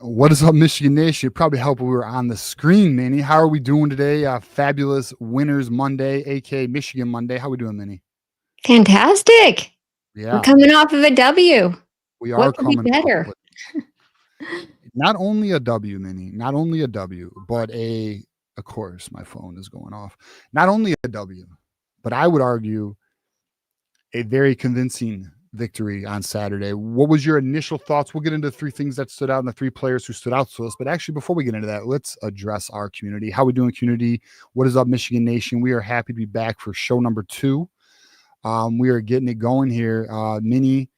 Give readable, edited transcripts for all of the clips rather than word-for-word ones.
What is up, Michigan Nation? It'd probably help if we were on the screen, Minnie. How are we doing today? Fabulous Winners Monday, aka Michigan Monday. How are we doing, Minnie? Fantastic. Yeah. We're coming off of a W. We are What could be coming better? Not only a W, Minnie, not only a W, but of course, my phone is going off. Not only a W, but I would argue a very convincing victory on Saturday. What was your initial thoughts? We'll get into three things that stood out and the three players who stood out to us. But actually, before we get into that, let's address our community. How we doing, community? What is up, Michigan Nation? We are happy to be back for show number 2. We are getting it going here. Minnie,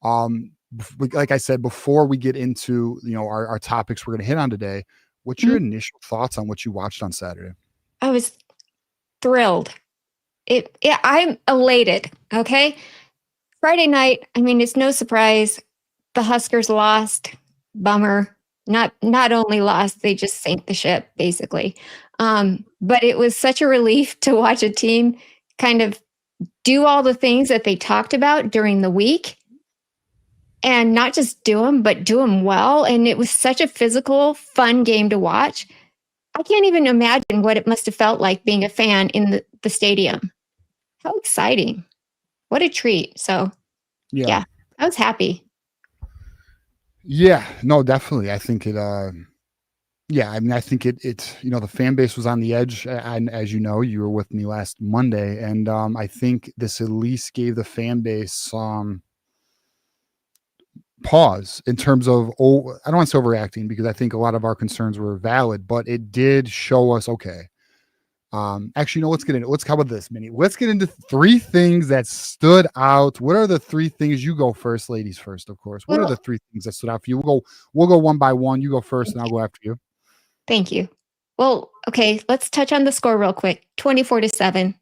like I said, before we get into our topics we're going to hit on today, what's your initial thoughts on what you watched on Saturday? I was thrilled. I'm elated. Okay. Friday night, I mean, it's no surprise. The Huskers lost. Bummer. Not only lost, they just sank the ship, basically. But it was such a relief to watch a team kind of do all the things that they talked about during the week. And not just do them, but do them well. And it was such a physical, fun game to watch. I can't even imagine what it must have felt like being a fan in the stadium. How exciting. What a treat. So, yeah, I was happy. Yeah, no, definitely. I think it, I think it's, the fan base was on the edge. And as you know, you were with me last Monday. And I think this at least gave the fan base some pause in terms of, I don't want to say overreacting, because I think a lot of our concerns were valid, but it did show us, okay. Actually, let's get into it. How about this, Minnie? Let's get into 3 things that stood out. What are the 3 things? You go first, ladies first, of course. What are the 3 things that stood out for you? We'll go one by one. You go first, and I'll go after you. Thank you. Well, okay, let's touch on the score real quick. 24-7.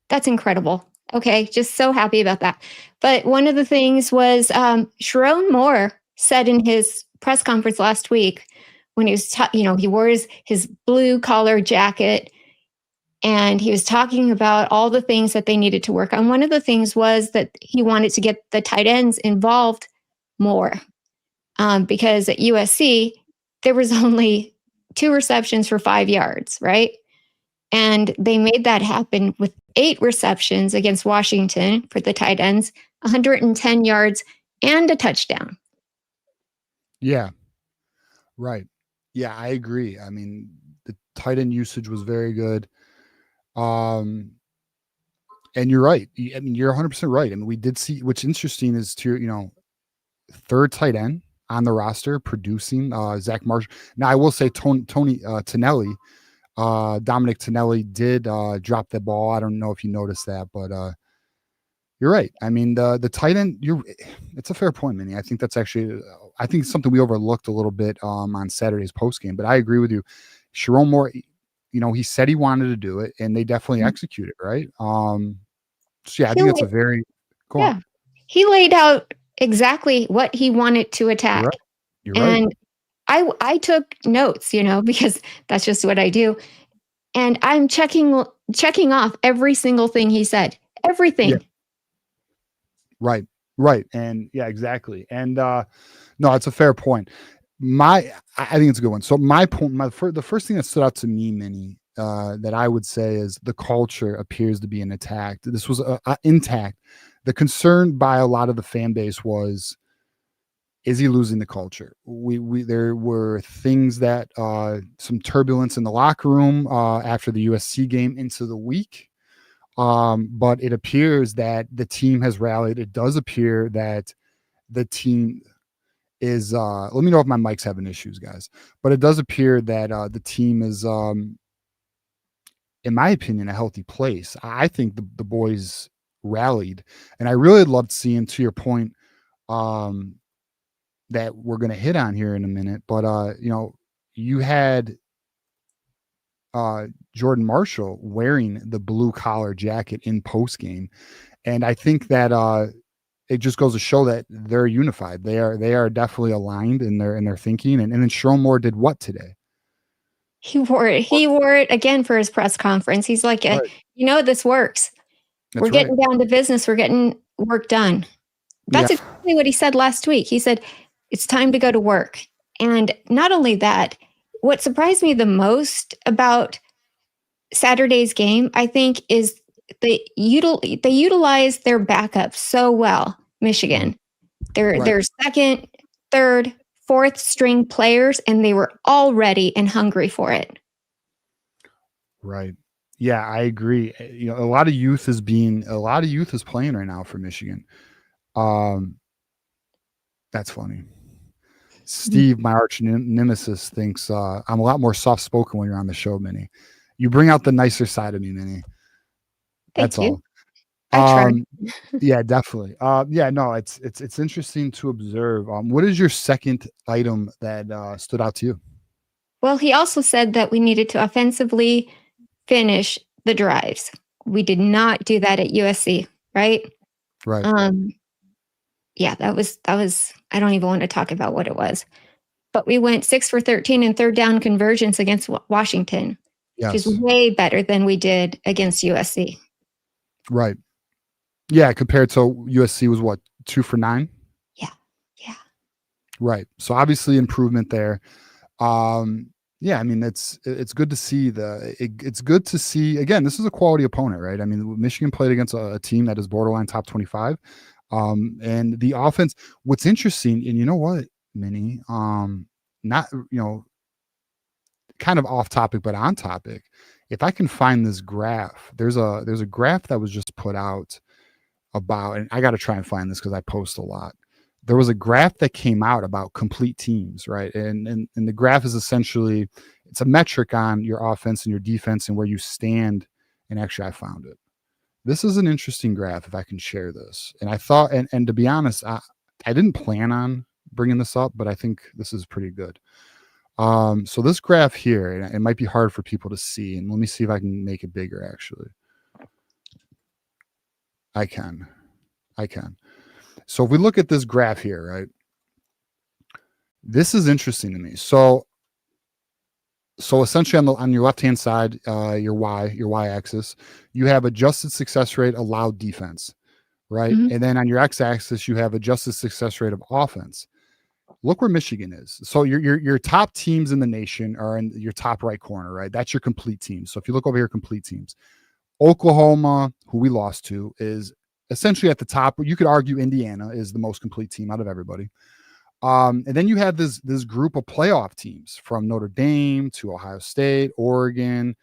That's incredible. Okay, just so happy about that. But one of the things was Sharon Moore said in his press conference last week when he was, he wore his blue collar jacket. And he was talking about all the things that they needed to work on. One of the things was that he wanted to get the tight ends involved more because at USC, there was only 2 receptions for 5 yards, right? And they made that happen with 8 receptions against Washington for the tight ends, 110 yards and a touchdown. Yeah, right. Yeah, I agree. I mean, the tight end usage was very good. And you're right. I mean, you're 100% right. I mean, we did see, what's interesting is to, 3rd tight end on the roster producing, Zach Marshall. Now I will say Tony Tonelli, Dominic Tonelli did, drop the ball. I don't know if you noticed that, but, you're right. I mean, the tight end, it's a fair point, Minnie. I think that's actually I think something we overlooked a little bit on Saturday's postgame, but I agree with you. Sharon Moore, he said he wanted to do it, and they definitely executed, right? So yeah, I He think it's a laid, very go on. yeah, he laid out exactly what he wanted to You're attack, right. You're right. and I took notes, because that's just what I do, and I'm checking off every single thing he said, Yeah. everything. Right. Right. And yeah, exactly. And no, it's a fair point. I think it's a good one. So my point, the first thing that stood out to me, Minnie, that I would say is the culture appears to be intact. This was intact. The concern by a lot of the fan base was, is he losing the culture? There were things that some turbulence in the locker room after the USC game into the week. But it appears that the team has rallied. It does appear that the team is let me know if my mic's having issues, guys. But it does appear that the team is in my opinion, a healthy place. I think the boys rallied, and I really loved seeing, to your point, that we're going to hit on here in a minute. But you had Jordan Marshall wearing the blue collar jacket in post game, and I think that it just goes to show that they're unified. They are definitely aligned in their thinking. And then Sharon Moore did what today? He wore it. He wore it again for his press conference. He's like, Right. This works. We're That's right. getting down to business. We're getting work done. Yeah. That's exactly what he said last week. He said, it's time to go to work. And not only that, what surprised me the most about Saturday's game, I think, is they utilize their backup so well, Michigan. They're Right. second, third, fourth string players, and they were all ready and hungry for it. Right. Yeah, I agree. A lot of youth is playing right now for Michigan. That's funny. Steve, my arch nemesis, thinks I'm a lot more soft spoken when you're on the show, Minnie. You bring out the nicer side of me, Minnie. That's Thank you. all. I tried. Yeah, definitely. Yeah, no, it's interesting to observe. What is your second item that stood out to you? Well, he also said that we needed to offensively finish the drives. We did not do that at USC, right? Right. Yeah, that was I don't even want to talk about what it was. But we went 6 for 13 in third down conversions against Washington, which is Yes. way better than we did against USC. Right. Yeah, compared to USC was what, 2 for 9? Yeah. Right. So obviously improvement there. Yeah, I mean it's good to see it's good to see, again, this is a quality opponent, right? I mean, Michigan played against a team that is borderline top 25. And the offense, what's interesting, and you know what, Minnie, not, kind of off topic, but on topic. If I can find this graph, there's a graph that was just put out about, and I got to try and find this because I post a lot. There was a graph that came out about complete teams, right? And the graph is essentially, it's a metric on your offense and your defense and where you stand. And actually, I found it. This is an interesting graph if I can share this. And I thought, and to be honest, I didn't plan on bringing this up, but I think this is pretty good. So this graph here, and it might be hard for people to see, and let me see if I can make it bigger. Actually, I can. So if we look at this graph here, right, this is interesting to me. So essentially on your left hand side, your y axis, you have adjusted success rate allowed defense, right? Mhm. And then on your x axis, you have adjusted success rate of offense. Look where Michigan is. So your top teams in the nation are in your top right corner, right? That's your complete team. So if you look over here, complete teams. Oklahoma, who we lost to, is essentially at the top. You could argue Indiana is the most complete team out of everybody. And then you have this group of playoff teams from Notre Dame to Ohio State, Oregon,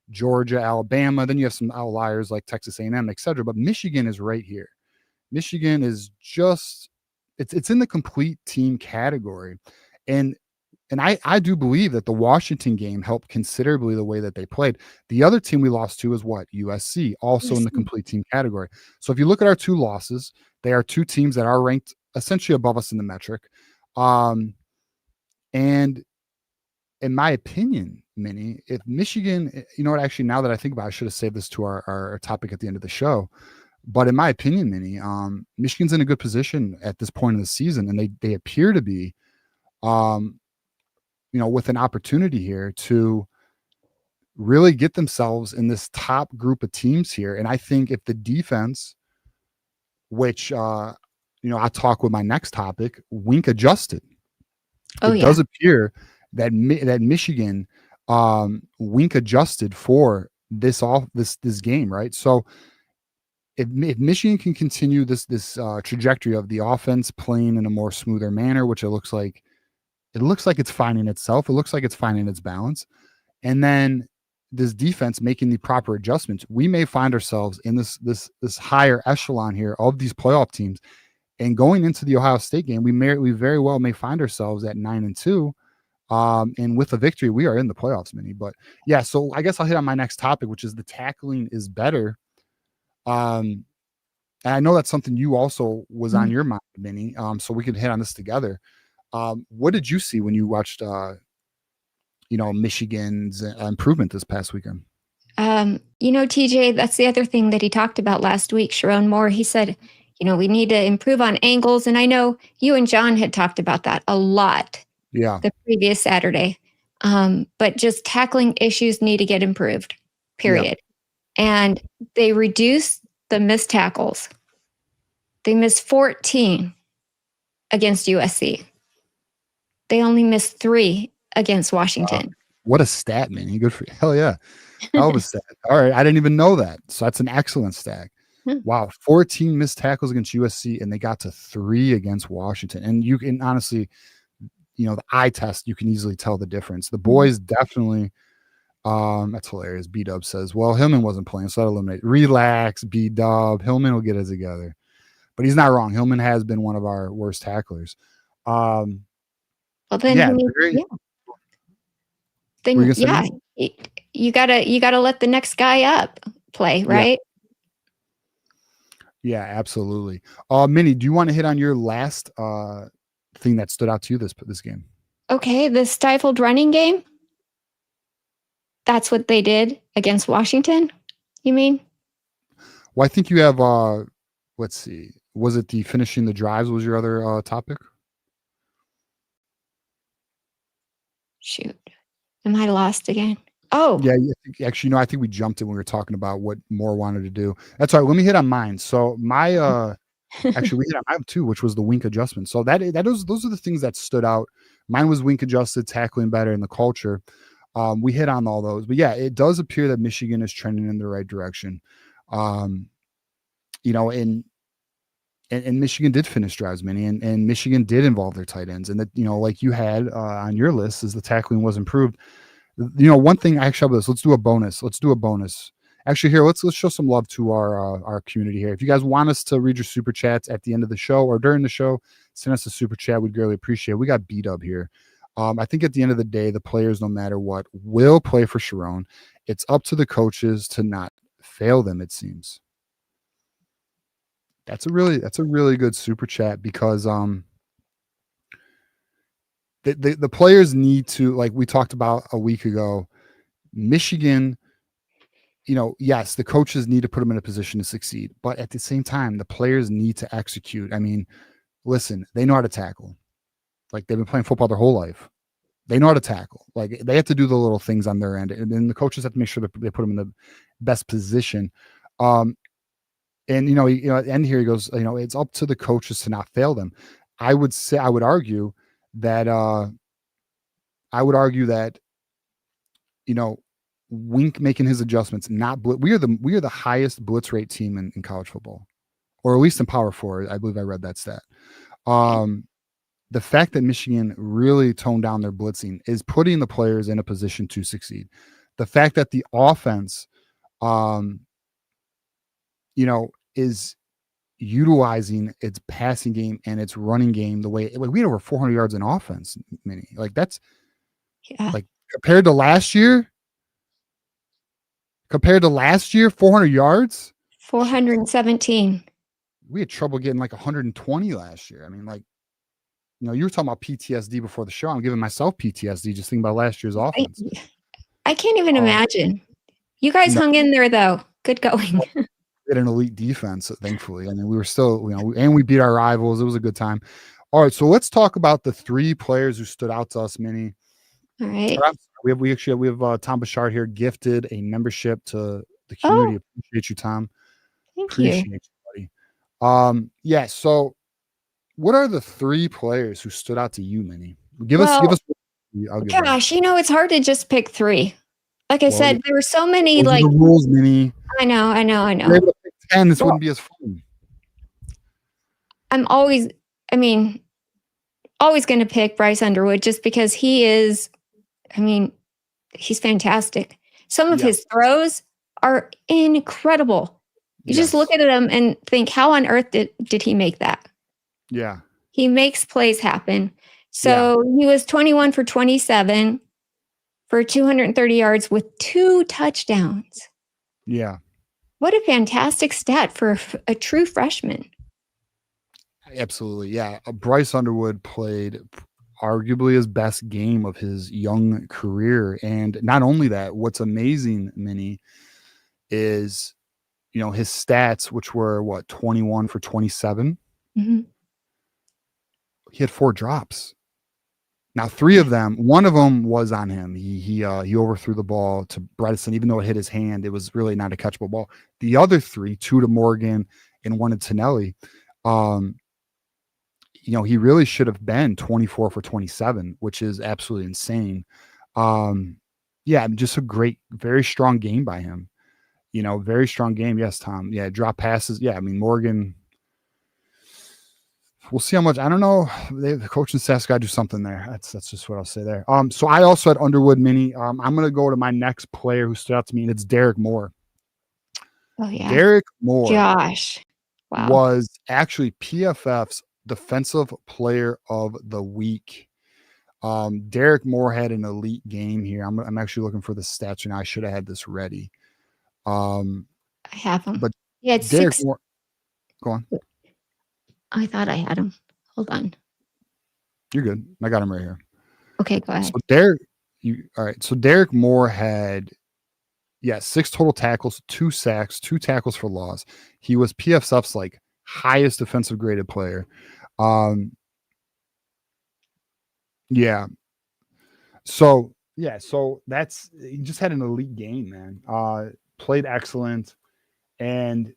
Georgia, Alabama. Then you have some outliers like Texas A&M, et cetera. But Michigan is right here. Michigan is just it's in the complete team category. And I do believe that the Washington game helped considerably the way that they played. The other team we lost to is what? USC, also in the complete team category. So if you look at our two losses, they are two teams that are ranked essentially above us in the metric. And in my opinion, Minnie, if Michigan, you know what, actually, now that I think about it, I should have saved this to our topic at the end of the show. But in my opinion, Minnie, Michigan's in a good position at this point in the season, and they appear to be, with an opportunity here to really get themselves in this top group of teams here. And I think if the defense, which I'll talk with my next topic, wink adjusted. It does appear that Michigan wink adjusted for this game, right? So if Michigan can continue this trajectory of the offense playing in a more smoother manner, which it looks like it's finding itself, it looks like it's finding its balance, and then this defense making the proper adjustments, we may find ourselves in this higher echelon here of these playoff teams. And going into the Ohio State game, we very well may find ourselves at 9-2. And with a victory, we are in the playoffs, Minnie. But yeah, so I guess I'll hit on my next topic, which is the tackling is better. And I know that's something you also was on your mind, Minnie. So we can hit on this together. What did you see when you watched, Michigan's improvement this past weekend? TJ, that's the other thing that he talked about last week, Sharon Moore. He said, we need to improve on angles. And I know you and John had talked about that a lot the previous Saturday. But just tackling issues need to get improved, period. Yeah. And they reduced the missed tackles. They missed 14 against USC. They only missed 3 against Washington. What a stat, man. Good for you. Hell yeah. Hell of a stat. All right. I didn't even know that. So that's an excellent stat. Wow. 14 missed tackles against USC, and they got to 3 against Washington. And you can honestly, the eye test, you can easily tell the difference. The boys definitely, that's hilarious. B-Dub says, well, Hillman wasn't playing, so that eliminated. Relax, B-Dub. Hillman will get it together. But he's not wrong. Hillman has been one of our worst tacklers. Well, then, you gotta let the next guy up play, right? Yeah, absolutely. Minnie, do you want to hit on your last thing that stood out to you this game? Okay, the stifled running game. That's what they did against Washington, you mean? Well, I think you have, let's see. Was it the finishing the drives was your other topic? Shoot. Am I lost again? Oh. Yeah, actually, I think we jumped it when we were talking about what Moore wanted to do. That's all right. Let me hit on mine. So my actually we hit on mine too, which was the wink adjustment. So those are the things that stood out. Mine was wink adjusted, tackling better, and the culture. We hit on all those. But yeah, it does appear that Michigan is trending in the right direction. And Michigan did finish drives, Minnie, and Michigan did involve their tight ends. And that, like you had on your list, is the tackling was improved. One thing actually, let's do a bonus. Actually, here, let's show some love to our community here. If you guys want us to read your super chats at the end of the show or during the show, send us a super chat. We'd greatly appreciate it. We got B-Dub here. I think at the end of the day, the players, no matter what, will play for Sharon. It's up to the coaches to not fail them, it seems. That's a really good super chat because the players need to, like we talked about a week ago, Michigan, yes, the coaches need to put them in a position to succeed, but at the same time, the players need to execute. I mean, listen, they know how to tackle. Like, they've been playing football their whole life. They know how to tackle. Like, they have to do the little things on their end, and then the coaches have to make sure that they put them in the best position. And at the end here, he goes, it's up to the coaches to not fail them. I would argue that Wink making his adjustments, not we are the highest blitz rate team in college football, or at least in Power 4. I believe I read that stat. The fact that Michigan really toned down their blitzing is putting the players in a position to succeed. The fact that the offense, is utilizing its passing game and its running game the way, like, we had over 400 yards in offense, Minnie. Like, that's like compared to last year, 400 yards, 417. We had trouble getting like 120 last year. I mean, like, You were talking about PTSD before the show. I'm giving myself PTSD just thinking about last year's offense. I can't even imagine. You guys hung in there, though. Good going. We had an elite defense, thankfully. I mean, we were still, and we beat our rivals. It was a good time. All right, so let's talk about the 3 players who stood out to us, Minnie. All right. We have Tom Bouchard here gifted a membership to the community. Appreciate you, Tom. Appreciate you, buddy. Yeah. So, what are the 3 players who stood out to you, Minnie? Give us. Gosh, it's hard to just pick 3. Like I said, there were so many. Those are the rules, Minnie. I know. If you're able to pick 10, this wouldn't be as fun. I'm always going to pick Bryce Underwood just because he is. He's fantastic. Some of his throws are incredible. You just look at him and think, how on earth did he make that? Yeah. He makes plays happen. So he was 21 for 27 for 230 yards with 2 touchdowns. Yeah. What a fantastic stat for a true freshman. Absolutely. Yeah. Bryce Underwood played arguably his best game of his young career. And not only that, what's amazing, Minnie, is, his stats, which were 21 for 27. Mm-hmm. He had 4 drops. Now, 3 of them, one of them was on him. He overthrew the ball to Bredesen, even though it hit his hand. It was really not a catchable ball. The other 3, 2 to Morgan and 1 to Tonelli, he really should have been 24 for 27, which is absolutely insane. Just a great, very strong game by him. Very strong game. Yes, Tom. Yeah, drop passes. Yeah, Morgan. We'll see how much. I don't know. The coaching staff's got to do something there. That's just what I'll say there. So I also had Underwood, Minnie. I'm going to go to my next player who stood out to me, and it's Derek Moore. Oh yeah, Derek Moore. Gosh, wow. Was actually PFF's Defensive Player of the Week. Derek Moore had an elite game here. I'm actually looking for the stats right now. I should have had this ready. I have him. But yeah, Derek Moore. Go on. I thought I had him. Hold on. You're good. I got him right here. Okay, go ahead. So So Derek Moore had 6 total tackles, 2 sacks, 2 tackles for loss. He was PFF's highest defensive graded player. So that's, he just had an elite game, man. Played excellent. And,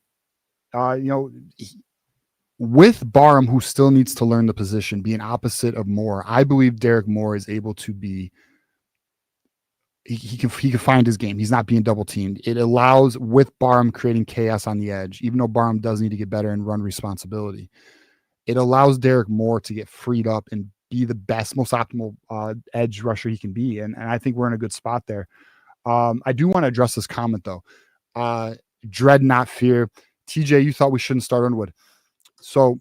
with Barham, who still needs to learn the position, being opposite of Moore, I believe Derek Moore is able to be, he can find his game. He's not being double teamed. It allows, with Barham creating chaos on the edge, even though Barham does need to get better and run responsibility, it allows Derek Moore to get freed up and be the best, most optimal edge rusher he can be. And I think we're in a good spot there. I do want to address this comment though. Dread, not fear. TJ, you thought we shouldn't start Underwood. So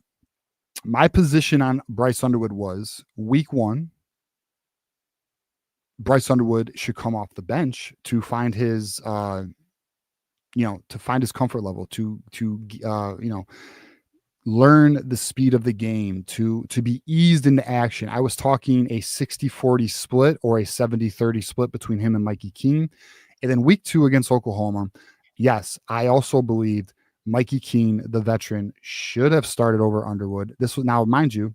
my position on Bryce Underwood was week 1. Bryce Underwood should come off the bench to find his, to find his comfort level, to learn the speed of the game, to be eased into action. I was talking a 60-40 split or a 70-30 split between him and Mikey Keene. And then week 2 against Oklahoma, yes, I also believed Mikey Keene, the veteran, should have started over Underwood. This was, now, mind you,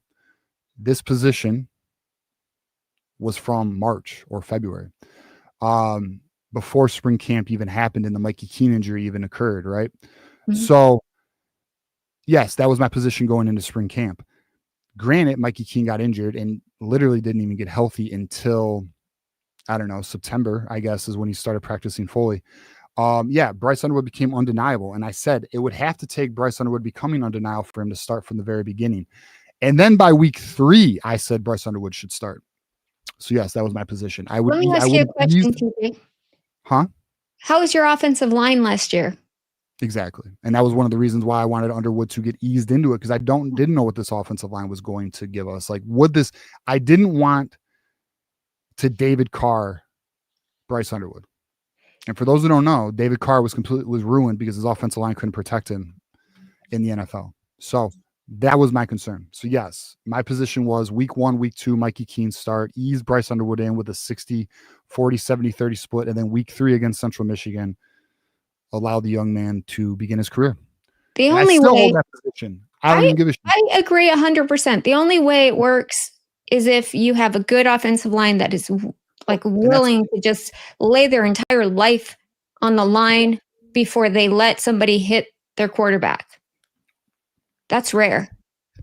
this position was from March or February, before spring camp even happened and the Mikey Keene injury even occurred, right? Mm-hmm. So, yes, that was my position going into spring camp. Granted, Mikey Keene got injured and literally didn't even get healthy until, I don't know, September, I guess, is when he started practicing fully. Bryce Underwood became undeniable. And I said it would have to take Bryce Underwood becoming undeniable for him to start from the very beginning. And then by week 3, I said Bryce Underwood should start. So yes, that was my position. Let me ask you a question, TJ. Huh? How was your offensive line last year? Exactly. And that was one of the reasons why I wanted Underwood to get eased into it, because I didn't know what this offensive line was going to give us. I didn't want to David Carr Bryce Underwood. And for those who don't know, David Carr was ruined because his offensive line couldn't protect him in the NFL. So That was my concern. So yes, my position was week 1, week 2, Mikey Keene start, ease Bryce Underwood in with a 60, 40, 70, 30 split. And then week 3 against Central Michigan, allow the young man to begin his career. The And I only still way hold that position. I don't even give a shit. I agree 100%. The only way it works is if you have a good offensive line that is like willing to just lay their entire life on the line before they let somebody hit their quarterback. That's rare.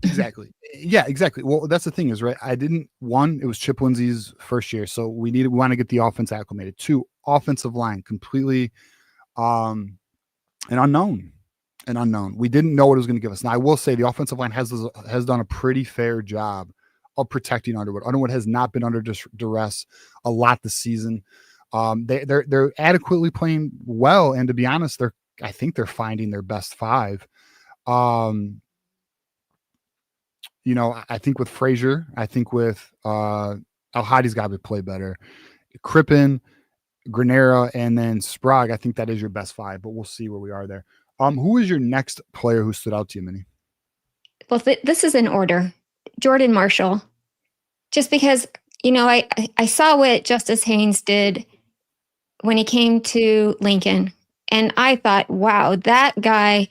Exactly. Yeah, exactly. Well, that's the thing is, right, it was Chip Lindsey's first year, so we want to get the offense acclimated. 2, offensive line, completely an unknown. We didn't know what it was going to give us. Now, I will say the offensive line has done a pretty fair job of protecting Underwood. Underwood has not been under duress a lot this season. They're adequately playing well, and to be honest, I think they're finding their best 5. I think with Frazier, I think with Al-Hadi's got to play better. Crippen, Granera, and then Sprague, I think that is your best 5, but we'll see where we are there. Who is your next player who stood out to you, Minnie? Well, this is in order. Jordan Marshall. Just because, I saw what Justice Haynes did when he came to Lincoln, and I thought, wow, that guy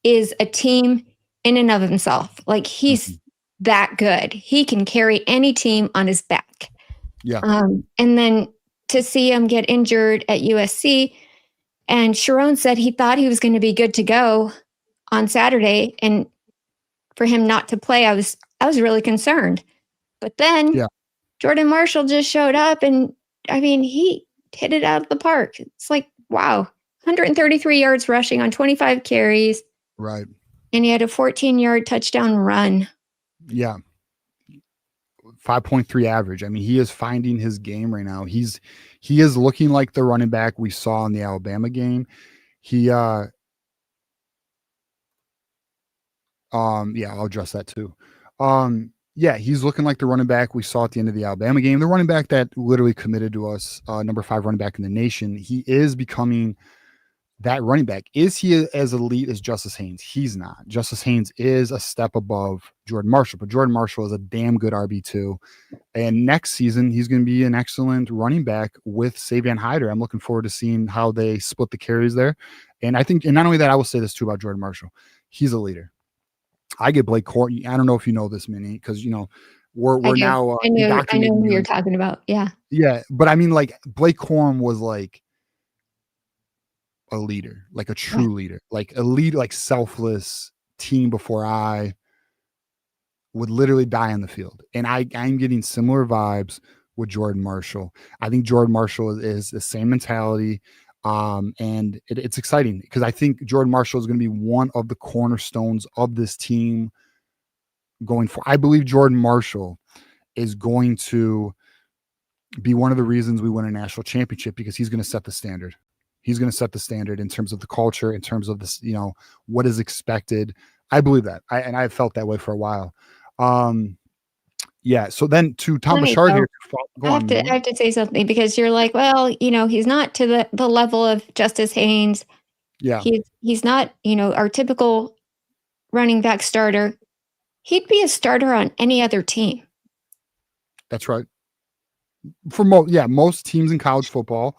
is a team in and of himself. Like, he's that good. He can carry any team on his back. Yeah. And then to see him get injured at USC, and Sharon said he thought he was going to be good to go on Saturday, and for him not to play, I was really concerned. But then Jordan Marshall just showed up, and I mean, he hit it out of the park. It's like, wow, 133 yards rushing on 25 carries. Right. And he had a 14-yard touchdown run. Yeah. 5.3 average. I mean, he is finding his game right now. He is looking like the running back we saw in the Alabama game. I'll address that too. He's looking like the running back we saw at the end of the Alabama game. The running back that literally committed to us, number 5 running back in the nation. He is becoming that running back. Is he as elite as Justice Haynes? He's not. Justice Haynes is a step above Jordan Marshall, but Jordan Marshall is a damn good RB2. And next season, he's going to be an excellent running back with Savion Hyder. I'm looking forward to seeing how they split the carries there. And I think, and not only that, I will say this too about Jordan Marshall. He's a leader. I get Blake Corum. I don't know if you know this, Minnie, because we're now. I know who you're talking about. Yeah. Yeah, but I mean, like, Blake Corum was like a leader, like a true leader, like a leader, like selfless team before I would literally die on the field. And I'm getting similar vibes with Jordan Marshall. I think Jordan Marshall is the same mentality. And it's exciting because I think Jordan Marshall is going to be one of the cornerstones of this team going forward. I believe Jordan Marshall is going to be one of the reasons we win a national championship, because he's going to set the standard. He's going to set the standard in terms of the culture, in terms of this, what is expected. I believe that. I've felt that way for a while. So then to Tom Bouchard here. I have to say something, because you're like, well, he's not to the level of Justice Haynes. Yeah. He's not, our typical running back starter. He'd be a starter on any other team. That's right. For most teams in college football,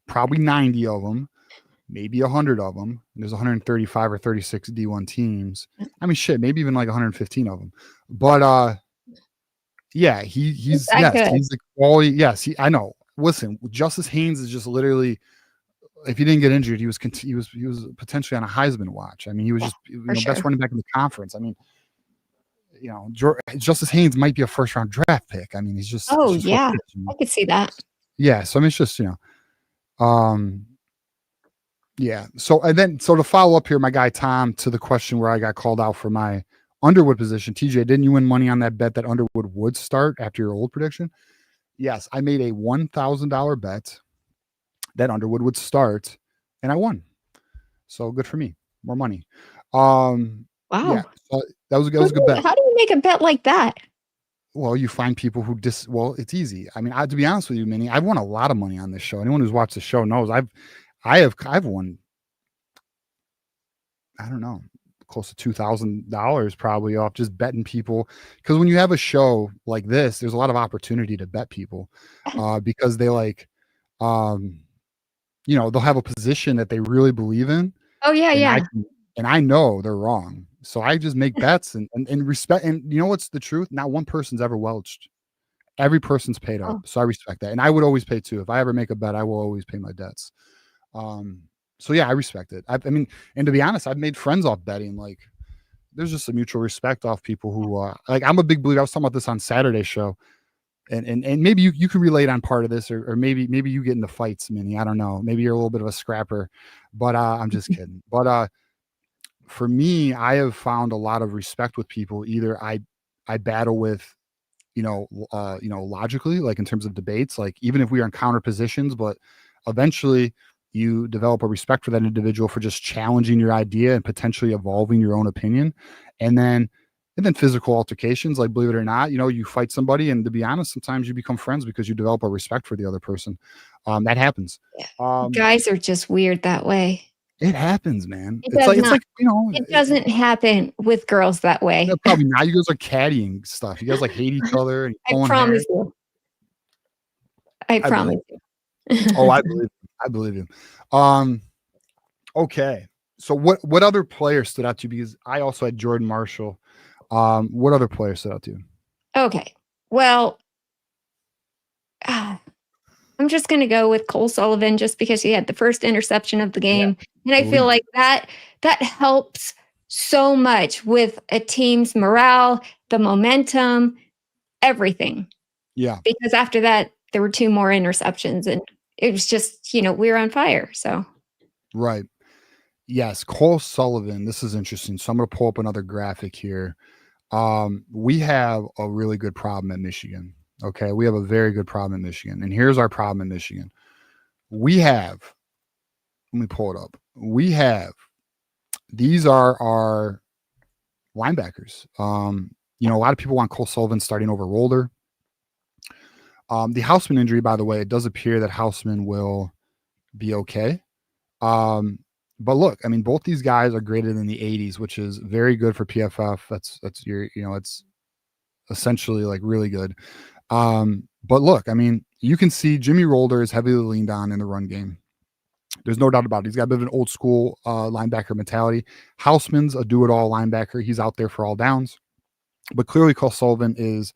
probably 90 of them, maybe 100 of them. There's 135 or 36 D1 teams. I mean, shit, maybe even like 115 of them. But he's the quality. Yes, I know. Listen, Justice Haynes is just literally, if he didn't get injured, he was potentially on a Heisman watch. I mean, he was just best running back in the conference. I mean, Justice Haynes might be a first round draft pick. I mean, he's just. Oh yeah, I could see that. Yeah, so I mean, it's just So to follow up here, my guy Tom, to the question where I got called out for my Underwood position. TJ, didn't you win money on that bet that Underwood would start after your old prediction? Yes, I made a $1,000 bet that Underwood would start, and I won. So good for me. More money. Wow. Yeah, so that was a good bet. How do you make a bet like that? Well, you find people who it's easy. I mean, to be honest with you, Minnie, I've won a lot of money on this show. Anyone who's watched the show knows I've won, I don't know, close to $2,000 probably off just betting people. Because when you have a show like this, there's a lot of opportunity to bet people, because they they'll have a position that they really believe in, Oh, yeah, and yeah. I know they're wrong. So I just make bets and respect. And you know what's the truth? Not one person's ever welched. Every person's paid up. Oh, So I respect that. And I would always pay too. If I ever make a bet, I will always pay my debts. So yeah, I respect it. I mean, and to be honest, I've made friends off betting. Like, there's just a mutual respect off people who like, I'm a big believer. I was talking about this on Saturday's show. And maybe you can relate on part of this, or maybe you get into fights, Minnie. I don't know. Maybe you're a little bit of a scrapper, but I'm just kidding. But for me, I have found a lot of respect with people. Either I battle with, logically, like in terms of debates, like even if we are in counter positions, but eventually you develop a respect for that individual for just challenging your idea and potentially evolving your own opinion. And then physical altercations, like, believe it or not, you fight somebody, and to be honest, sometimes you become friends because you develop a respect for the other person. That happens. yeah. Guys are just weird that way. It happens, man. It It's does like not. It it, doesn't happen with girls that way. probably not. You guys are caddying stuff. You guys like hate each other and I pulling hair. promise you. I I believe. promise you. Oh, I believe. I believe you. Okay. So what other player stood out to you? Because I also had Jordan Marshall. What other player stood out to you? Okay. Well, I'm just going to go with Cole Sullivan just because he had the first interception of the game. And I feel like that helps so much with a team's morale, the momentum, everything. Yeah. Because after that, there were 2 more interceptions, and it was just, we were on fire. So, Right. Yes. Cole Sullivan. This is interesting. So I'm going to pull up another graphic here. We have a really good problem at Michigan. Okay. We have a very good problem in Michigan. And here's our problem in Michigan. Let me pull it up. These are our linebackers. A lot of people want Cole Sullivan starting over Rolder. The Houseman injury, by the way, it does appear that Houseman will be okay. But look, I mean, both these guys are graded in the 80s, which is very good for PFF. That's it's essentially like really good. But look, I mean, you can see Jimmy Rolder is heavily leaned on in the run game. There's no doubt about it. He's got a bit of an old school linebacker mentality. Houseman's a do-it-all linebacker. He's out there for all downs. But clearly Cole Sullivan is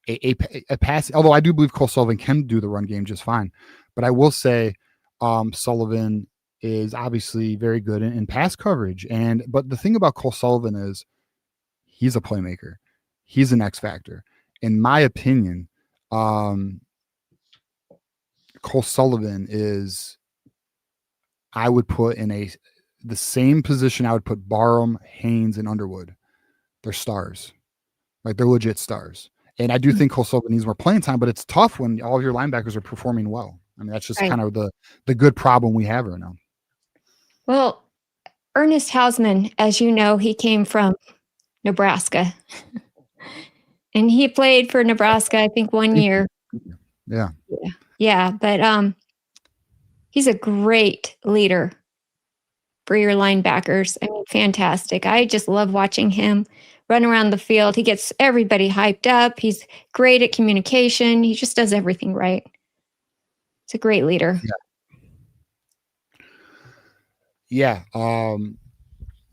a pass. Although I do believe Cole Sullivan can do the run game just fine. But I will say Sullivan is obviously very good in pass coverage. But the thing about Cole Sullivan is he's a playmaker. He's an X factor. In my opinion, Cole Sullivan is, I would put in the same position I would put Barham, Haynes, and Underwood. They're stars. Like, they're legit stars. And I do think Cole Sullivan needs more playing time, but it's tough when all of your linebackers are performing well. I mean, that's just kind of the good problem we have right now. Well, Ernest Hausman, as you know, he came from Nebraska. And he played for Nebraska, I think, 1 year. Yeah. Yeah, but he's a great leader for your linebackers. I mean, fantastic. I just love watching him run around the field. He gets everybody hyped up. He's great at communication. He just does everything right. He's a great leader. Yeah.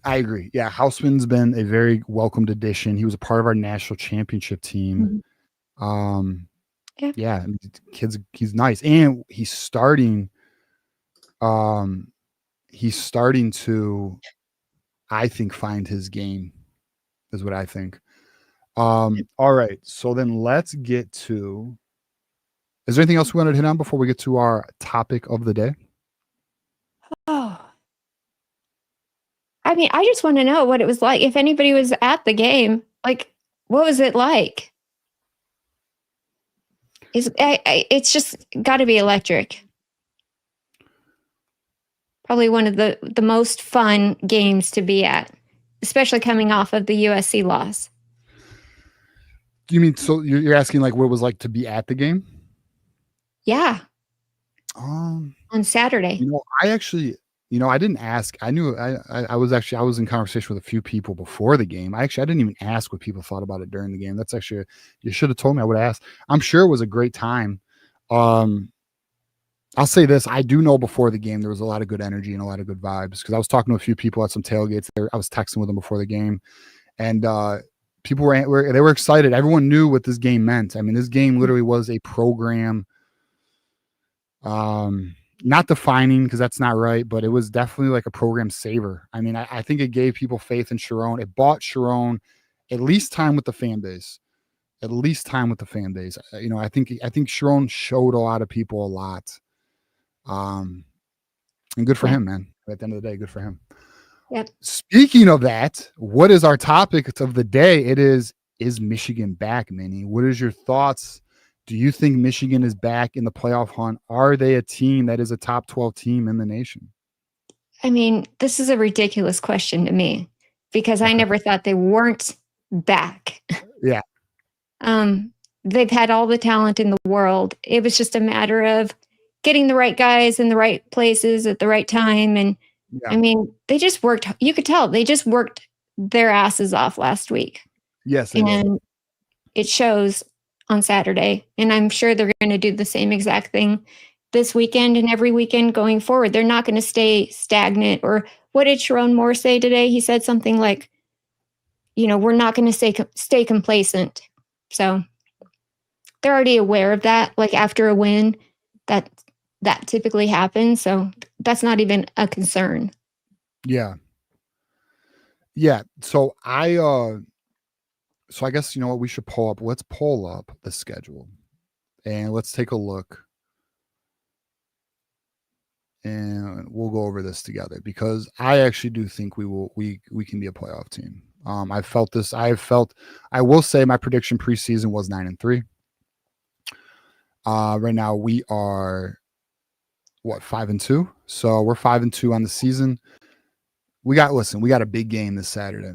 I agree. Yeah, Houseman's been a very welcomed addition. He was a part of our national championship team. Yeah, he's nice, and he's starting to, I think, find his game, is what I think. All right, so then let's get to, is there anything else we wanted to hit on before we get to our topic of the day? Oh, I mean, I just want to know what it was like. If anybody was at the game, like, what was it like? It's just got to be electric. Probably one of the most fun games to be at, especially coming off of the USC loss. Do you mean, so you're asking like what it was like to be at the game? Yeah. On Saturday. I actually, I didn't ask. I knew I was in conversation with a few people before the game. I didn't even ask what people thought about it during the game. That's actually, you should have told me. I would have asked. I'm sure it was a great time. I'll say this. I do know before the game, there was a lot of good energy and a lot of good vibes, because I was talking to a few people at some tailgates there. I was texting with them before the game, and people were excited. Everyone knew what this game meant. I mean, this game literally was a program, not defining, because that's not right, but it was definitely like a program saver. I mean, I think it gave people faith in Sharon. It bought Sharon at least time with the fan base. At least time with the fan base. I think Sharon showed a lot of people a lot. And good for him, man. At the end of the day, good for him. Yep. Speaking of that, what is our topic of the day? It is Michigan back, Minnie? What is your thoughts? Do you think Michigan is back in the playoff hunt? Are they a team that is a top 12 team in the nation? I mean, this is a ridiculous question to me, because I never thought they weren't back. Yeah. They've had all the talent in the world. It was just a matter of getting the right guys in the right places at the right time. And I mean, they just worked. You could tell they just worked their asses off last week. Yes, they did. It shows on Saturday. And I'm sure they're going to do the same exact thing this weekend and every weekend going forward. They're not going to stay stagnant. Or what did Sharon Moore say today? He said something like, we're not going to stay complacent. So they're already aware of that. Like after a win, that typically happens. So that's not even a concern. Yeah. Yeah. So I guess, you know what, we should pull up. Let's pull up the schedule and let's take a look. And we'll go over this together, because I actually do think we can be a playoff team. I felt this. I will say my prediction preseason was 9-3. Right now we are 5-2. So we're 5-2 on the season. We got a big game this Saturday.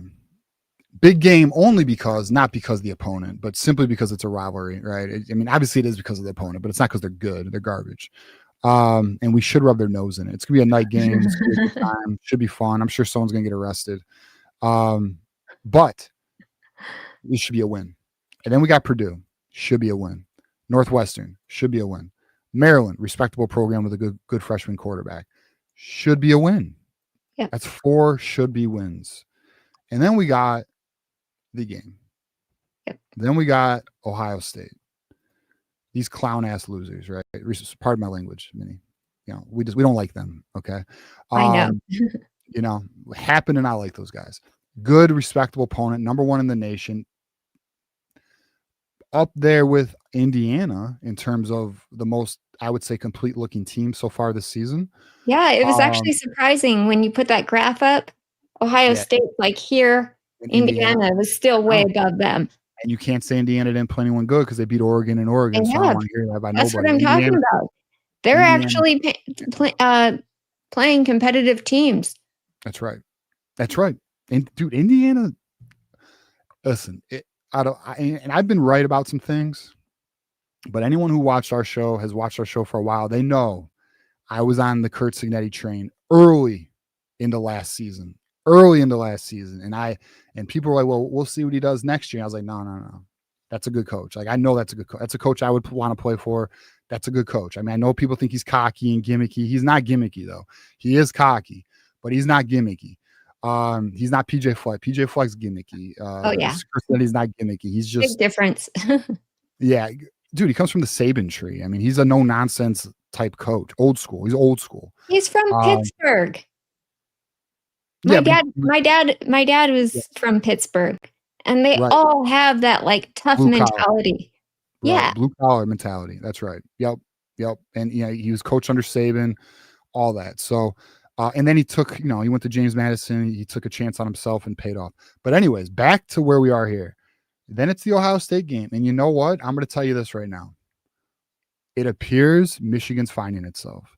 Big game only not because of the opponent, but simply because it's a rivalry, right? I mean, obviously it is because of the opponent, but it's not because they're good. They're garbage. And we should rub their nose in it. It's gonna be a night game. It's gonna be a good time. Should be fun. I'm sure someone's gonna get arrested. But this should be a win. And then we got Purdue. Should be a win. Northwestern should be a win. Maryland, respectable program with a good freshman quarterback. Should be a win. Yeah. That's 4 should be wins. And then we got the game. Yep. Then we got Ohio State. These clown ass losers, right? Pardon my language, Minnie. We don't like them. Okay. I know. Happen to not like those guys. Good, respectable opponent, number 1 in the nation. Up there with Indiana in terms of the most, I would say, complete looking team so far this season. Yeah, it was actually surprising when you put that graph up. Ohio State, like here, Indiana was still way above them. And you can't say Indiana didn't play anyone good because they beat Oregon and Oregon. So I don't want to hear that by nobody. That's what I'm talking about. They're actually playing competitive teams. That's right. That's right. And dude, Indiana, listen, and I've been right about some things, but anyone who watched our show has watched our show for a while. They know I was on the Kurt Signetti train early into last season. And people were like, well, we'll see what he does next year. I was like, no. That's a good coach. Like, I know that's a good coach. That's a coach I would want to play for. That's a good coach. I mean, I know people think he's cocky and gimmicky. He's not gimmicky, though. He is cocky, but he's not gimmicky. He's not PJ Fleck. PJ Fleck's gimmicky. He's not gimmicky. He's just big difference. Yeah, dude, he comes from the Saban tree. I mean, he's a no nonsense type coach. Old school. He's old school. He's from Pittsburgh. My dad was from Pittsburgh, and they all have that like tough mentality. Right. Yeah, blue collar mentality. That's right. Yep. And he was coached under Saban, all that. So, and then he took, he went to James Madison. He took a chance on himself and paid off. But anyways, back to where we are here. Then it's the Ohio State game, and you know what? I'm going to tell you this right now. It appears Michigan's finding itself.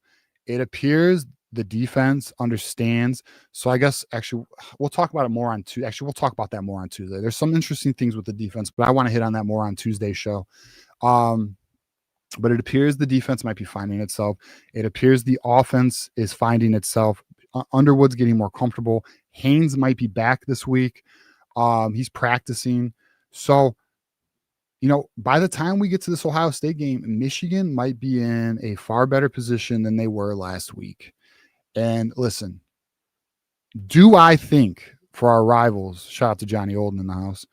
It appears the defense understands. So I guess actually we'll talk about it more on Tuesday. Actually, we'll talk about that more on Tuesday. There's some interesting things with the defense, but I want to hit on that more on Tuesday's show. But it appears the defense might be finding itself. It appears the offense is finding itself. Underwood's getting more comfortable. Haynes might be back this week. He's practicing. So, by the time we get to this Ohio State game, Michigan might be in a far better position than they were last week. And listen, do I think for our rivals, shout out to Johnny Olden in the house,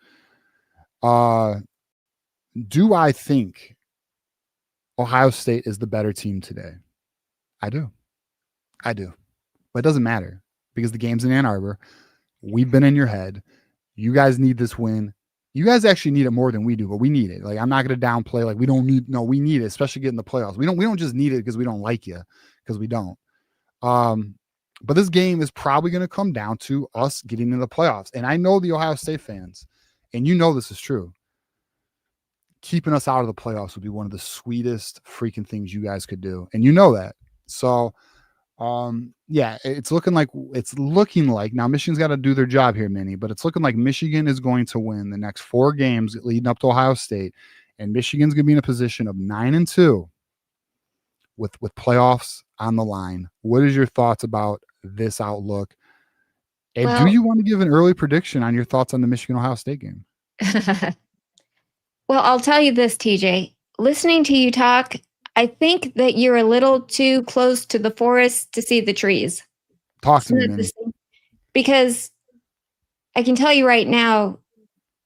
do I think Ohio State is the better team today? I do. But it doesn't matter because the game's in Ann Arbor. We've been in your head. You guys need this win. You guys actually need it more than we do, but we need it. Like, I'm not going to downplay. Like, we need it, especially getting the playoffs. We don't just need it because we don't like you, because we don't. But this game is probably going to come down to us getting into the playoffs. And I know the Ohio State fans, and this is true. Keeping us out of the playoffs would be one of the sweetest freaking things you guys could do. And that. So, it's looking like now Michigan's got to do their job here, Minnie, but it's looking like Michigan is going to win the next 4 games leading up to Ohio State. And Michigan's going to be in a position of 9-2 with playoffs on the line. What is your thoughts about this outlook? And do you want to give an early prediction on your thoughts on the Michigan-Ohio State game? Well, I'll tell you this, TJ. Listening to you talk, I think that you're a little too close to the forest to see the trees. Talk to me, Minnie. Because I can tell you right now,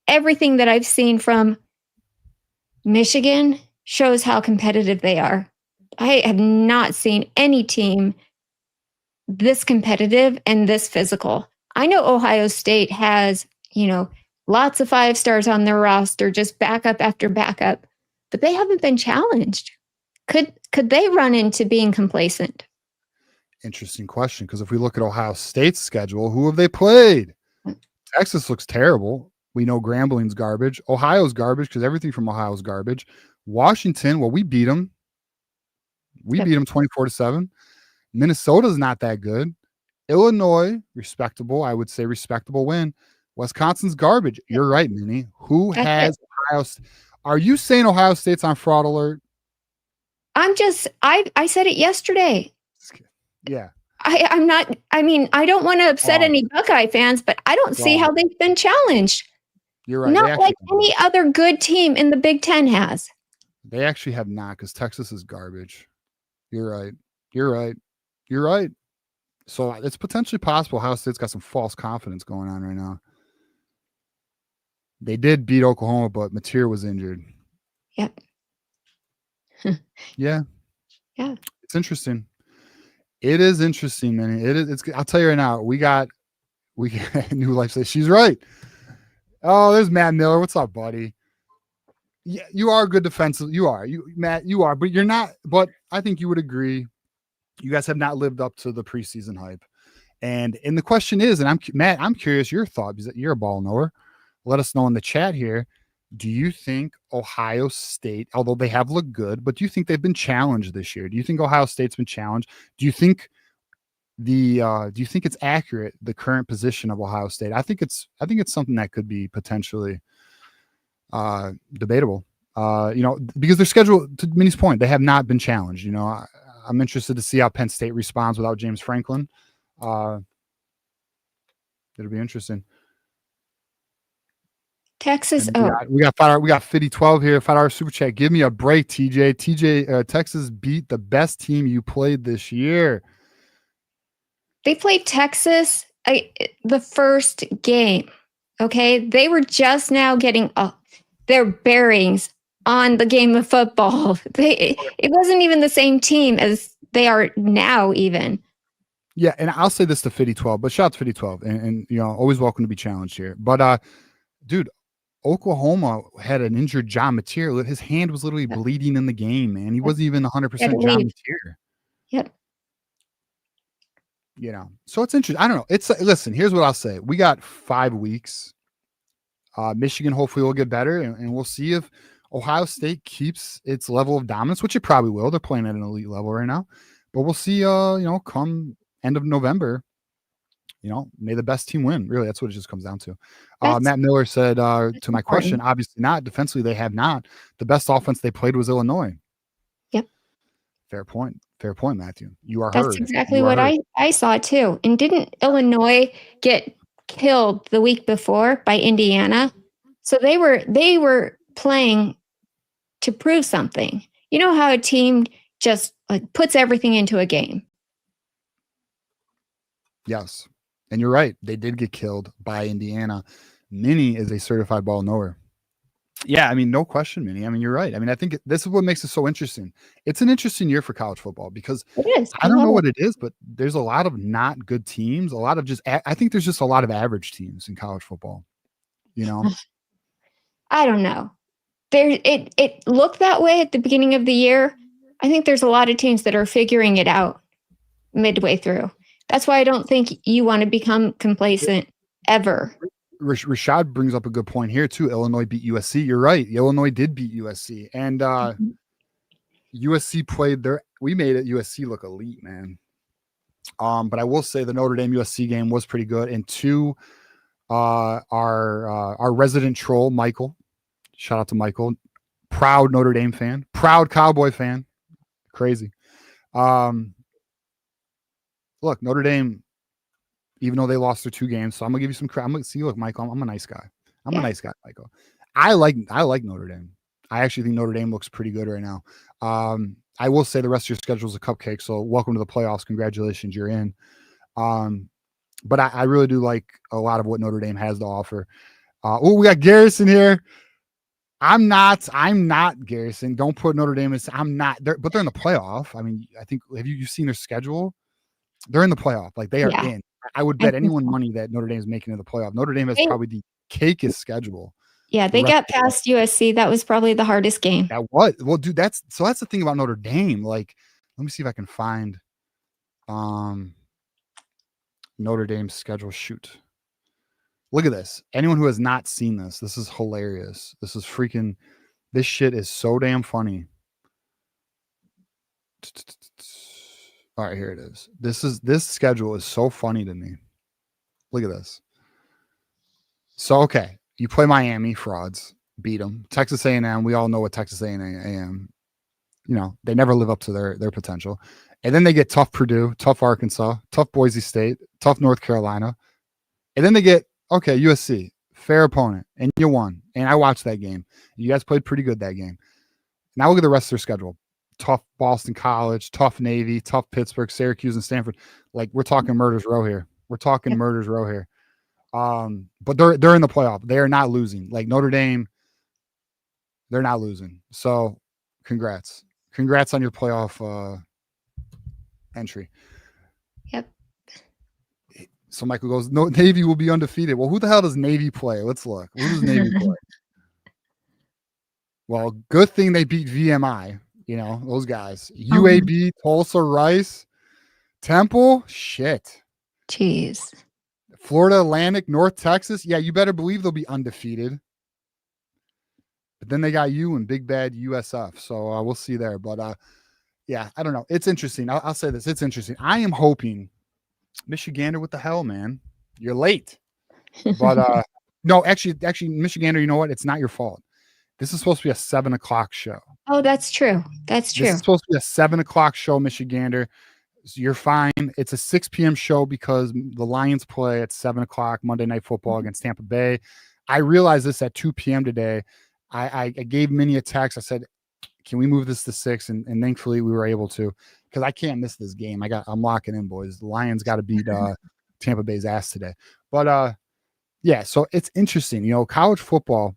everything that I've seen from Michigan shows how competitive they are. I have not seen any team this competitive and this physical. I know Ohio State has, lots of 5 stars on their roster, just backup after backup, but they haven't been challenged. Could they run into being complacent? Interesting question, because if we look at Ohio State's schedule, who have they played? Texas looks terrible. We know Grambling's garbage. Ohio's garbage because everything from Ohio's garbage. Washington, well, we beat them. We beat them 24-7. Minnesota's not that good. Illinois, respectable. I would say respectable win. Wisconsin's garbage. You're right, Minnie. Who has Ohio State? Are you saying Ohio State's on fraud alert? I said it yesterday. Yeah. I'm not, I don't want to upset any Buckeye fans, but I don't see how they've been challenged. You're right. Not like any other good team in the Big Ten has. They actually have not, because Texas is garbage. You're right. So it's potentially possible Ohio State's got some false confidence going on right now. They did beat Oklahoma, but Mateer was injured. Yep. Yeah. Yeah. It's interesting. It is interesting, man. It's. I'll tell you right now. We got New Life says she's right. Oh, there's Matt Miller. What's up, buddy? Yeah, you are a good defensive. Matt, you are, but you're not. But I think you would agree. You guys have not lived up to the preseason hype. And the question is, and I'm curious your thought, because you're a ball knower. Let us know in the chat here. Do you think Ohio State, although they have looked good, but do you think they've been challenged this year? Do you think Ohio State's been challenged? Do you think it's accurate, the current position of Ohio State? I think it's something that could be potentially debatable. Because their schedule, to Minnie's point, they have not been challenged. I'm interested to see how Penn State responds without James Franklin. It'll be interesting. Texas. We got 5012 here. $5 super chat. Give me a break, TJ. Texas beat the best team you played this year. They played Texas the first game. Okay, they were just now getting their bearings on the game of football. It wasn't even the same team as they are now, even. Yeah, and I'll say this to 5012, but shout out to 5012, and always welcome to be challenged here. But dude, Oklahoma had an injured John Mateer. His hand was literally bleeding in the game, man. He wasn't even 100% John Mateer. Yep. So it's interesting. I don't know. Listen, here's what I'll say. We got 5 weeks. Michigan hopefully will get better, and we'll see if Ohio State keeps its level of dominance, which it probably will. They're playing at an elite level right now. But we'll see, come end of November, may the best team win. Really, that's what it just comes down to. Matt Miller said, to my question, obviously not. Defensively, they have not. The best offense they played was Illinois. Yep. Fair point. Fair point, Matthew. You are That's heard. exactly You are what heard. I saw too. And didn't Illinois get killed the week before by Indiana? So they were playing to prove something. You know how a team just like puts everything into a game. Yes. And you're right. They did get killed by Indiana. Minnie is a certified ball knower. Yeah, I mean, no question, Minnie. I mean, you're right. I mean, I think this is what makes it so interesting. It's an interesting year for college football because It is. I I don't love know it. what it is, but there's a lot of not good teams. A lot of just, I think there's just a lot of average teams in college football. You know, I don't know. It looked that way at the beginning of the year. I think there's a lot of teams that are figuring it out midway through. That's why I don't think you want to become complacent ever. Rashad brings up a good point here too. Illinois beat USC. You're right. Illinois did beat USC, and USC played their. We made it USC look elite, man. But I will say the Notre Dame USC game was pretty good. And two, our resident troll Michael, shout out to Michael, proud Notre Dame fan, proud Cowboy fan, crazy. Look, Notre Dame, even though they lost their 2 games, so I'm gonna give you some credit. I'm gonna see. Look, Michael, I'm a nice guy. I'm a nice guy, Michael. I like Notre Dame. I actually think Notre Dame looks pretty good right now. I will say the rest of your schedule is a cupcake. So welcome to the playoffs. Congratulations, you're in. But I really do like a lot of what Notre Dame has to offer. We got Garrison here. I'm not Garrison. Don't put Notre Dame as I'm not there, but they're in the playoff. I mean, I think have you seen their schedule? They're in the playoff. Like they are in. I would bet anyone money that Notre Dame is making it the playoff. Notre Dame has probably the cakest schedule. Yeah, they got past USC. That was probably the hardest game. That what? Well, dude, that's the thing about Notre Dame. Like, let me see if I can find Notre Dame's schedule. Shoot. Look at this. Anyone who has not seen this, this is hilarious. This is freaking, this shit is so damn funny. All right, here it is. This schedule is so funny to me. Look at this. So, okay, you play Miami, frauds, beat them. Texas A&M, we all know what Texas A&M, you know, they never live up to their potential. And then they get tough Purdue, tough Arkansas, tough Boise State, tough North Carolina. And then they get, okay, USC, fair opponent, and you won. And I watched that game. You guys played pretty good that game. Now look at the rest of their schedule. Tough Boston College, tough Navy, tough Pittsburgh, Syracuse, and Stanford. Like, we're talking murder's row here. We're talking murder's row here. But they're in the playoff. They are not losing. Like Notre Dame, they're not losing. So congrats. Congrats on your playoff entry. Yep. So Michael goes, no, Navy will be undefeated. Well, who the hell does Navy play? Let's look. Who does Navy play? Well, good thing they beat VMI. You know, those guys. UAB, Tulsa, Rice, Temple. Shit. Jeez. Florida Atlantic, North Texas. Yeah, you better believe they'll be undefeated. But then they got you and big bad USF. So we'll see there. But yeah, I don't know. It's interesting. I'll say this. It's interesting. I am hoping Michigander, what the hell, man? You're late. But no, actually, Michigander, you know what? It's not your fault. This is supposed to be a 7:00 show. Oh, that's true. That's true. This is supposed to be a 7:00 show, Michigander. So you're fine. It's a 6 p.m. show because the Lions play at 7:00 Monday Night Football against Tampa Bay. I realized this at 2 p.m. today. I gave Minnie a text. I said, can we move this to 6? And thankfully we were able to, because I can't miss this game. I'm locking in, boys. The Lions got to beat Tampa Bay's ass today. But yeah, so it's interesting. You know, college football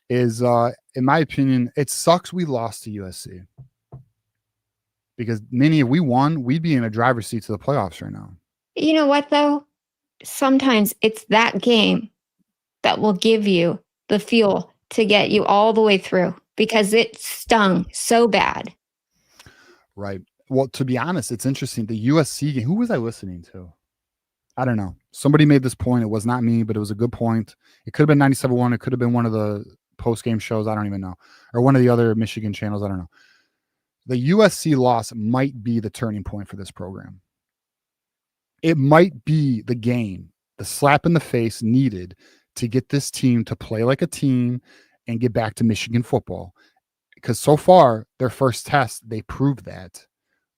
is, in my opinion, it sucks we lost to USC. Because Minnie, if we won, we'd be in a driver's seat to the playoffs right now. You know what, though? Sometimes it's that game that will give you the fuel to get you all the way through because it stung so bad. Right. Well, to be honest, it's interesting. The USC game, who was I listening to? I don't know. Somebody made this point. It was not me, but it was a good point. It could have been 97.1. It could have been one of the post-game shows. I don't even know. Or one of the other Michigan channels. I don't know. The USC loss might be the turning point for this program. It might be the game, the slap in the face needed to get this team to play like a team and get back to Michigan football. Because so far, their first test, they proved that.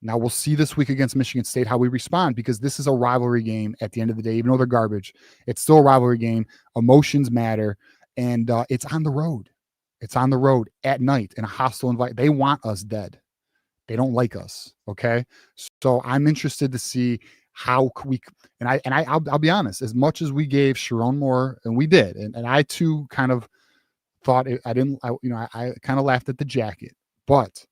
Now we'll see this week against Michigan State how we respond, because this is a rivalry game at the end of the day. Even though they're garbage, it's still a rivalry game. Emotions matter, and it's on the road. It's on the road at night in a hostile environment. They want us dead. They don't like us. Okay, so I'm interested to see how we. And I'll be honest. As much as we gave Sharon more, and we did, and I too kind of thought I kind of laughed at the jacket, but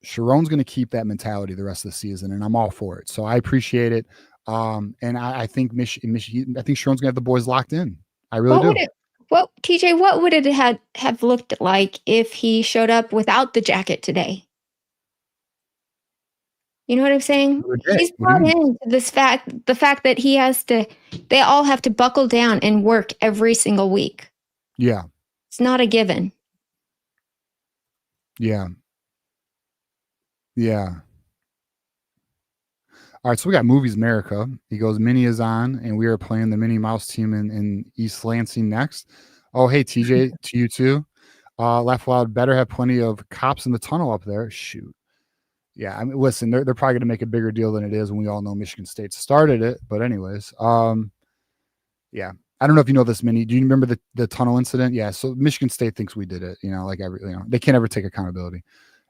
Sharon's going to keep that mentality the rest of the season, and I'm all for it. So I appreciate it. And I think I think Sharon's going to have the boys locked in. I really do. TJ, what would it have looked like if he showed up without the jacket today? You know what I'm saying? He's brought into the fact that they all have to buckle down and work every single week. Yeah. It's not a given. Yeah. Yeah. All right, so we got Movies America. He goes, Minnie is on, and we are playing the Minnie Mouse team in East Lansing next. Oh, hey, TJ, to you too. Laugh Loud better have plenty of cops in the tunnel up there. Shoot. Yeah, I mean, listen, they're probably going to make a bigger deal than it is, and we all know Michigan State started it. But anyways, yeah. I don't know if you know this, Minnie. Do you remember the tunnel incident? Yeah, so Michigan State thinks we did it. They can't ever take accountability.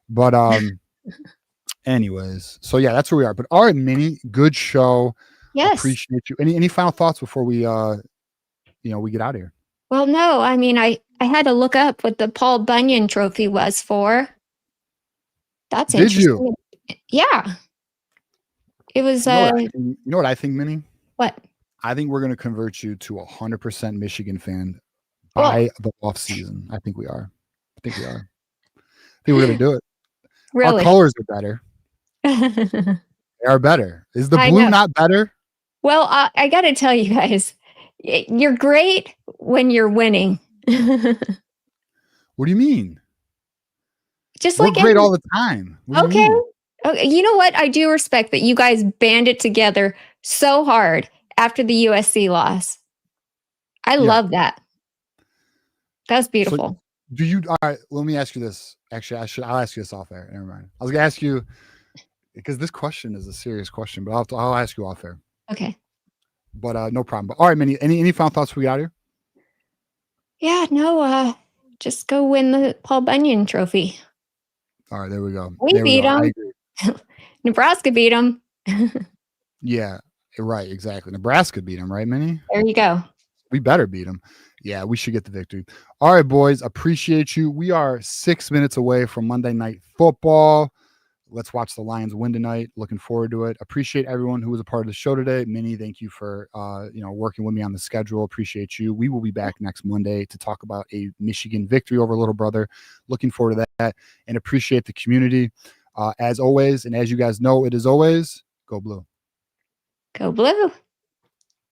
But anyways, so yeah, that's where we are. But all right, Minnie, good show. Yes. Appreciate you. Any final thoughts before we we get out of here? Well, no, I mean, I had to look up what the Paul Bunyan Trophy was for. That's interesting. You? Yeah. It was. You know what I think, Minnie? What? I think we're going to convert you to 100% Michigan fan by the off season. I think we are. I think we're going to do it. Really? Our colors are better. They are better. Is the blue not better? Well, I got to tell you guys, you're great when you're winning. What do you mean? We're great all the time. Okay. You know what? I do respect that you guys banded together so hard after the USC loss. I love that. That's beautiful. So all right, let me ask you this. Actually, I'll ask you this off air. Never mind. I was going to ask you, because this question is a serious question, but I'll ask you off air. Okay. But no problem. But all right, Minnie, any final thoughts we got here? Yeah, no, just go win the Paul Bunyan Trophy. All right, there we go. We beat them. Nebraska beat them. Yeah, right, exactly. Nebraska beat them, right, Minnie? There you go. We better beat them. Yeah, we should get the victory. All right, boys, appreciate you. We are 6 minutes away from Monday Night Football. Let's watch the Lions win tonight. Looking forward to it. Appreciate everyone who was a part of the show today. Minnie, thank you for working with me on the schedule. Appreciate you. We will be back next Monday to talk about a Michigan victory over Little Brother. Looking forward to that, and appreciate the community. As always, and as you guys know, it is always go blue. Go blue.